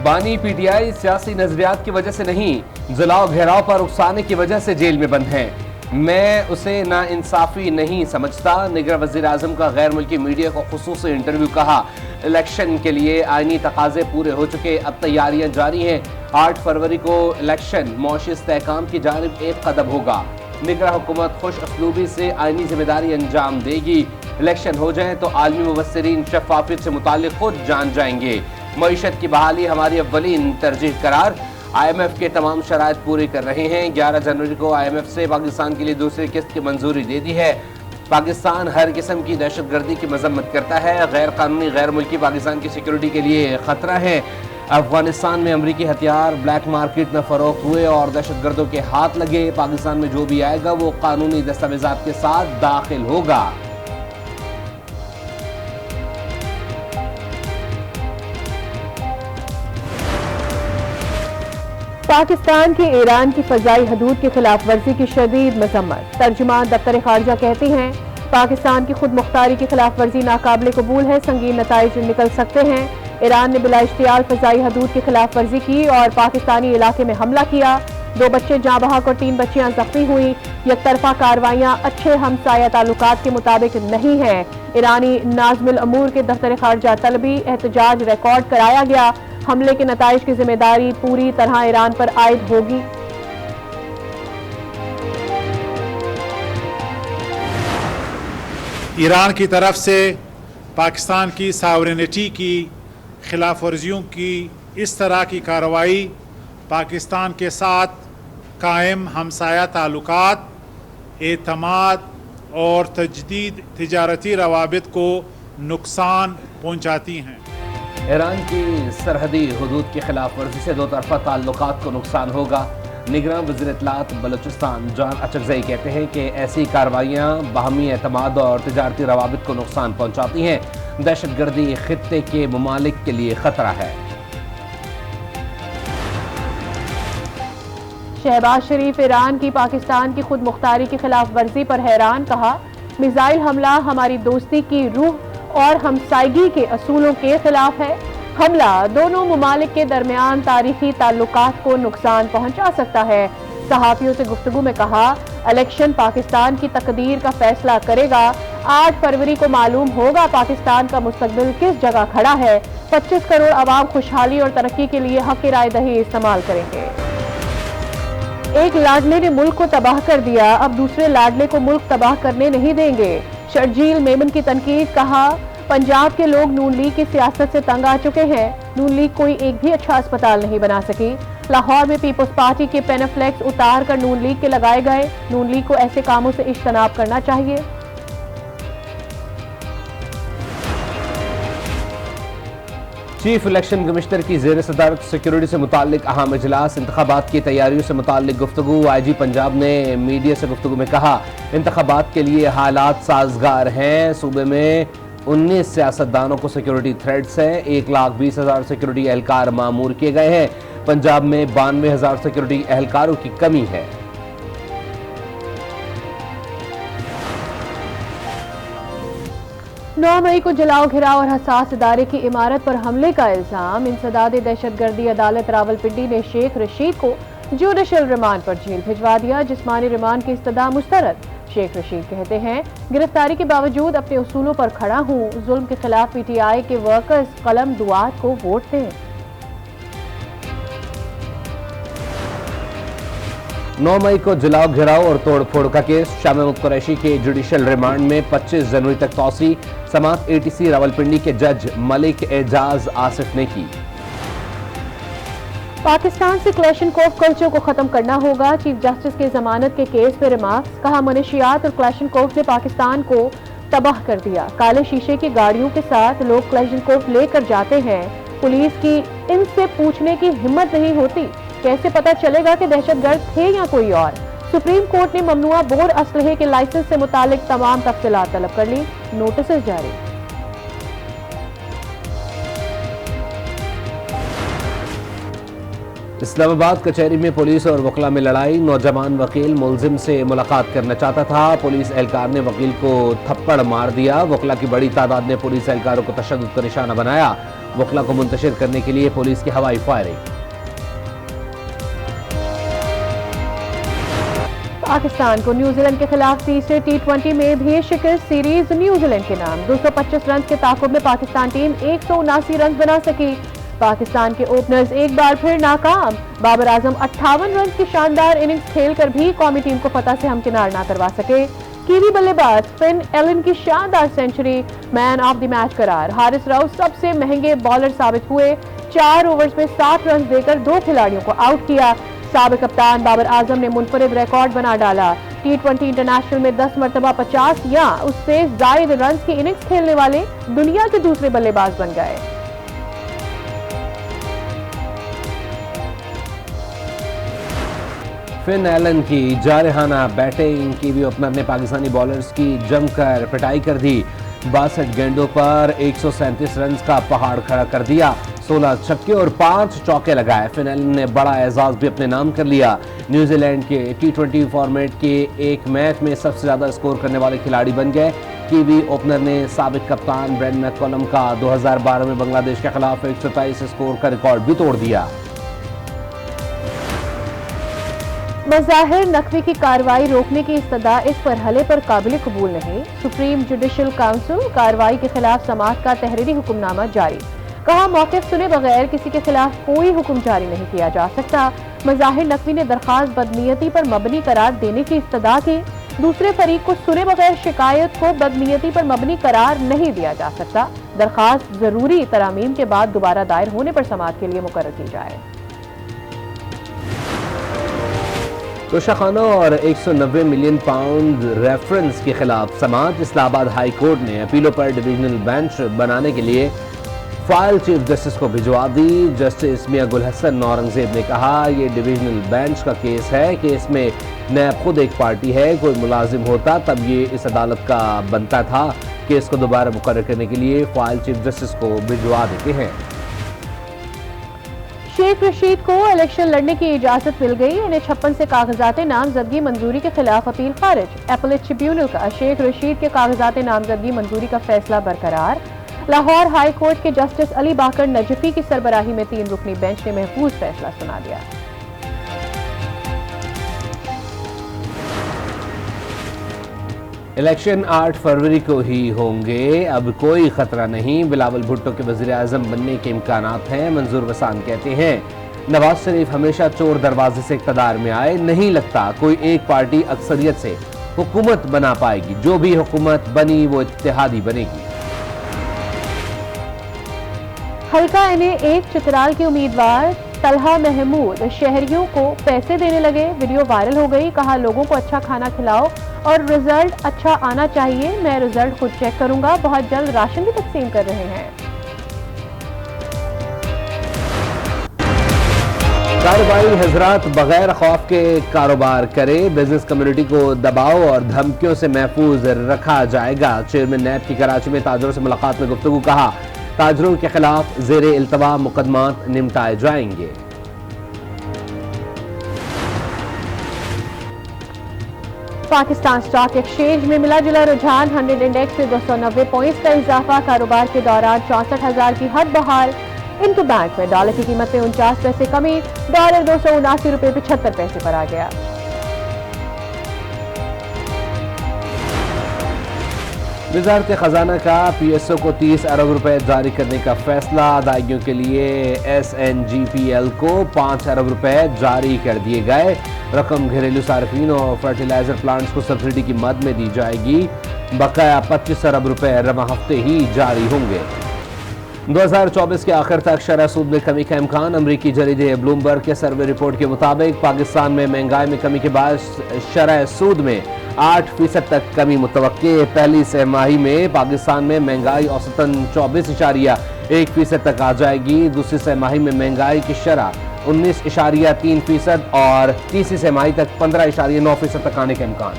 बानी पीटीआई सियासी नजरियात की वजह से नहीं, जलाओ घेराव पर उकसाने की वजह से जेल में बंद हैं। मैं उसे नाइंसाफी नहीं समझता। निगर वजीर आजम का गैर मुल्की मीडिया को खुसूसी इंटरव्यू। कहा, इलेक्शन के लिए आईनी तकाजे पूरे हो चुके, अब तैयारियां जारी हैं। 8 फरवरी को इलेक्शन मौशी इस्तेहकाम की जानिब एक कदम होगा। निगरान हुकूमत खुश असलूबी से आईनी जिम्मेदारी अंजाम देगी। इलेक्शन हो जाए तो आलमी मुबस्सिरीन शफाफियत से मुताल्लिक खुद जान जाएंगे। मईशत की बहाली हमारी अव्वलीन तरजीह करार। IMF के तमाम शराइत पूरी कर रहे हैं। 11 जनवरी को IMF से पाकिस्तान के लिए दूसरी किस्त की मंजूरी दे दी है। पाकिस्तान हर किस्म की दहशतगर्दी की मजम्मत करता है। गैर कानूनी गैर मुल्की पाकिस्तान की सिक्योरिटी के लिए खतरा है। अफगानिस्तान में अमरीकी हथियार ब्लैक मार्केट में फरोख्त हुए और दहशतगर्दों के हाथ लगे। पाकिस्तान में जो भी आएगा वो कानूनी दस्तावेजात के साथ दाखिल होगा। पाकिस्तान की ईरान की फजाई हदूद की खिलाफ वर्जी की शदीद मजम्मत। तर्जुमान दफ्तर खारजा कहती हैं, पाकिस्तान की खुद मुख्तारी की खिलाफ वर्जी नाकाबिल कबूल है, संगीन नताइज निकल सकते हैं। ईरान ने बिला इश्तियाल फजाई हदूद की खिलाफ वर्जी की और पाकिस्तानी इलाके में हमला किया। 2 बच्चे जाँ बहक और 3 बच्चियां जख्मी हुई। यकतरफा कार्रवाइयां अच्छे हमसाया ताल्लुकात के मुताबिक नहीं है। ईरानी नाज़िमुल अमूर के दफ्तर खारजा तलबी एहतजाज रिकॉर्ड कराया गया। हमले के नताइज की जिम्मेदारी पूरी तरह ईरान पर आयद होगी। ईरान की तरफ से पाकिस्तान की सावरेनिटी की खिलाफ वर्जियों की इस तरह की कार्रवाई पाकिस्तान के साथ कायम हमसाया ताल्लुकात, एतमाद और तजदीद तिजारती रवाबित को नुकसान पहुँचाती हैं। ईरान की सरहदी हुदूद की खिलाफ वर्जी से 2 तरफा ताल्लुकात को नुकसान होगा। निगरान वज़ीर इत्तलात बलूचिस्तान जान अचकज़ई कहते हैं कि ऐसी कार्रवाइयाँ बाहमी एतमाद और तिजारती रवाबित को नुकसान पहुँचाती हैं। दहशतगर्दी खित्ते के ममालिक के लिए खतरा है। शहबाज शरीफ ईरान की पाकिस्तान की खुद मुख्तारी की खिलाफ वर्जी पर हैरान। कहा, मिसाइल हमला हमारी दोस्ती की रूह और हमसायगी के असूलों के खिलाफ है। हमला दोनों ममालिक के दरमियान तारीखी ताल्लुकात को नुकसान पहुंचा सकता है। सहाफियों से गुफ्तगू में कहा, इलेक्शन पाकिस्तान की तकदीर का फैसला करेगा। 8 फरवरी को मालूम होगा पाकिस्तान का मुस्तकबिल किस जगह खड़ा है। 25 करोड़ आवाम खुशहाली और तरक्की के लिए हक राय दही इस्तेमाल करेंगे। एक लाडले ने मुल्क को तबाह कर दिया, अब दूसरे लाडले को मुल्क तबाह करने नहीं देंगे। शर्जील मेमन की तनकीद। कहा, पंजाब के लोग नून लीग की सियासत से तंग आ चुके हैं। नून लीग कोई एक भी अच्छा अस्पताल नहीं बना सकी। लाहौर में पीपल्स पार्टी के पेनाफ्लेक्स उतार कर नून लीग के लगाए गए। नून लीग को ऐसे कामों से इज्तनाब करना चाहिए। चीफ इलेक्शन कमिश्नर की ज़ेर सदारत सिक्योरिटी से मुताल्लिक अहम इजलास। इंतखाबात की तैयारियों से मुताल्लिक गुफ्तगू। IG पंजाब ने मीडिया से गुफ्तगू में कहा, इंतखाबात के लिए हालात साजगार हैं। सूबे में 19 सियासतदानों को सिक्योरिटी थ्रेट्स हैं। 1,20,000 सिक्योरिटी एहलकार मामूर किए गए हैं। पंजाब में 92,000 सिक्योरिटी एहलकारों की कमी है। नौ मई को जलाओ घिराव और हसास इदारे की इमारत पर हमले का इल्जाम। इंसदाद दहशतगर्दी अदालत रावलपिंडी ने शेख रशीद को जुडिशल रिमांड पर जेल भिजवा दिया। जिस्मानी रिमांड की इस्तदा मुस्तरद। शेख रशीद कहते हैं, गिरफ्तारी के बावजूद अपने उसूलों पर खड़ा हूँ। जुल्म के खिलाफ PTI के वर्कर्स कलम दुआत को वोट दें। 9 मई को जलाओ घिराव और तोड़फोड़ का केस। शामिम कुरैशी के जुडिशल रिमांड में 25 जनवरी तक तौसी। समात ATC रावलपिंडी के जज मलिक एजाज आसिफ ने की। पाकिस्तान से क्लैशनकोफ कल्चर को खत्म करना होगा। चीफ जस्टिस के जमानत के केस पे रिमार्क्स। कहा, मनशियात और क्लैशनकोफ ने पाकिस्तान को तबाह कर दिया। काले शीशे की गाड़ियों के साथ लोग क्लैशनकोफ लेकर जाते हैं। पुलिस की इनसे पूछने की हिम्मत नहीं होती। कैसे पता चलेगा कि दहशतगर्द थे या कोई और। सुप्रीम कोर्ट ने ममनुआ बोर असलहे के लाइसेंस से मुतालिक तमाम तफसीलात तलब कर ली। नोटिस जारी। इस्लामाबाद कचहरी में पुलिस और वकला में लड़ाई। नौजवान वकील मुलजिम से मुलाकात करना चाहता था। पुलिस एहलकार ने वकील को थप्पड़ मार दिया। वकला की बड़ी तादाद ने पुलिस एहलकारों को तशद्दुद का निशाना बनाया। वकला को मुंतशिर करने के लिए पुलिस की हवाई फायरिंग। पाकिस्तान को न्यूजीलैंड के खिलाफ तीसरे T20 में भी शिकस्त, सीरीज न्यूजीलैंड के नाम। 225 रन के ताकुब में पाकिस्तान टीम 179 रन बना सकी। पाकिस्तान के ओपनर्स एक बार फिर नाकाम। बाबर आजम 58 रन की शानदार इनिंग्स खेलकर भी कौमी टीम को फतह से हमकिनार ना करवा सके। कीवी बल्लेबाज फिन एलन की शानदार century, man of the match करार। हारिस राउफ सबसे महंगे बॉलर साबित हुए, 4 ओवर्स में 60 रन देकर 2 खिलाड़ियों को आउट किया। साबिक कप्तान बाबर आजम ने मुनफरिद रिकॉर्ड बना डाला। T20 इंटरनेशनल में 10 मरतबा 50 या उससे जायद रन की इनिंग्स खेलने वाले दुनिया के दूसरे बल्लेबाज बन गए। फिन एलन की जारहाना बैटिंग, कीवी ओपनर ने पाकिस्तानी बॉलर्स की जमकर पिटाई कर दी। 62 गेंदों पर 137 रन का पहाड़ खड़ा कर दिया। 16 छक्के और 5 चौके लगाए। फिन एलन ने बड़ा एजाज भी अपने नाम कर लिया। न्यूजीलैंड के T20 फॉर्मेट के एक मैच में सबसे ज्यादा स्कोर करने वाले खिलाड़ी बन गए। कीवी ओपनर ने साबिक कप्तान ब्रेंडन मैककलम का 2012 में बांग्लादेश के खिलाफ 127 स्कोर का रिकॉर्ड भी तोड़ दिया। मज़ाहिर नकवी की कार्रवाई रोकने की इस्तदा इस मरहले पर काबिल कबूल नहीं। सुप्रीम जुडिशल काउंसिल कार्रवाई के खिलाफ समाअत का तहरीरी हुक्मनामा जारी। कहा, मौक़िफ़ सुने बगैर किसी के खिलाफ कोई हुक्म जारी नहीं किया जा सकता। मज़ाहिर नकवी ने दरख्वास्त बदनीयती पर मबनी करार देने की इस्तदा की। दूसरे फरीक को सुने बगैर शिकायत को बदनीयती पर मबनी करार नहीं दिया जा सकता। दरख्वास्त जरूरी तरामीम के बाद दोबारा दायर होने पर समाअत के लिए मुकर्रर की जाए। तोशाखाना और 190 मिलियन पाउंड रेफरेंस के खिलाफ समाअत। इस्लामाबाद हाई कोर्ट ने अपीलों पर डिवीजनल बेंच बनाने के लिए फाइल चीफ जस्टिस को भिजवा दी। जस्टिस मियां गुल हसन औरंगजेब ने कहा, यह डिवीजनल बेंच का केस है कि इसमें नैब खुद एक पार्टी है। कोई मुलाजिम होता तब ये इस अदालत का बनता था कि इसको दोबारा मुकर्रर करने के लिए फाइल चीफ जस्टिस को भिजवा देते हैं। शेख रशीद को इलेक्शन लड़ने की इजाजत मिल गई। इन्हें 56 से कागजात नामजदगी मंजूरी के खिलाफ अपील खारिज। अपीलेट ट्रिब्यूनल का शेख रशीद के कागजात नामजदगी मंजूरी का फैसला बरकरार। लाहौर हाई कोर्ट के जस्टिस अली बाकर नजफी की सरबराही में 3 रुकनी बेंच ने महफूज फैसला सुना दिया। इलेक्शन 8 फरवरी को ही होंगे, अब कोई खतरा नहीं। बिलावल भुट्टो के वज़ीर आज़म बनने के इम्कानात हैं। मंजूर वसान कहते हैं, नवाज शरीफ हमेशा चोर दरवाजे से इक़्तिदार में आए। नहीं लगता कोई एक पार्टी अक्सरियत से हुकूमत बना पाएगी। जो भी हुकूमत बनी वो इत्तेहादी बनेगी। हल्का NA1 चित्राल के उम्मीदवार तलहा महमूद शहरियों को पैसे देने लगे। वीडियो वायरल हो गई। कहा, लोगों को अच्छा खाना खिलाओ और रिजल्ट अच्छा आना चाहिए। मैं रिजल्ट खुद चेक करूंगा। बहुत जल्द राशन भी तकसीम कर रहे हैं। कारोबारी हजरात बगैर खौफ के कारोबार करें। बिजनेस कम्युनिटी को दबाव और धमकियों से महफूज रखा जाएगा। चेयरमैन नैब की कराची में ताजरों से मुलाकात में गुफ्तगू। कहा, ताजरों के खिलाफ ज़ेरे इल्तवा मुकदमात निपटाए जाएंगे। पाकिस्तान स्टॉक एक्सचेंज में मिला जुला रुझान। 100 इंडेक्स में 290 पॉइंट्स का इजाफा। कारोबार के दौरान 64,000 की हद बहाल। इंटू बैंक में डॉलर की कीमत में 49 पैसे कमी। डॉलर 279 रुपये 75 पैसे पर आ गया। वज़ारत खजाना का PSO को 30 अरब रुपए जारी करने का फैसला। अदायगियों के लिए SNGPL को 5 अरब रुपए जारी कर दिए गए। रकम घरेलू सार्फिन और फर्टिलाइजर प्लांट्स को सब्सिडी की मद में दी जाएगी। बकाया 25 अरब रुपए रवा हफ्ते ही जारी होंगे। 2024 के आखिर तक शरह सूद में कमी का इम्कान। अमरीकी जरीदे ब्लूमबर्ग के सर्वे रिपोर्ट के मुताबिक पाकिस्तान में महंगाई में कमी के बाद शरह सूद में 8% तक कमी मुतवक्के। पहली सहमाही में पाकिस्तान में महंगाई औसतन 24.1% तक आ जाएगी। दूसरी सहमाही में महंगाई की शरह 19.3% और तीसरी सहमाही तक 15.9% तक आने का इम्कान।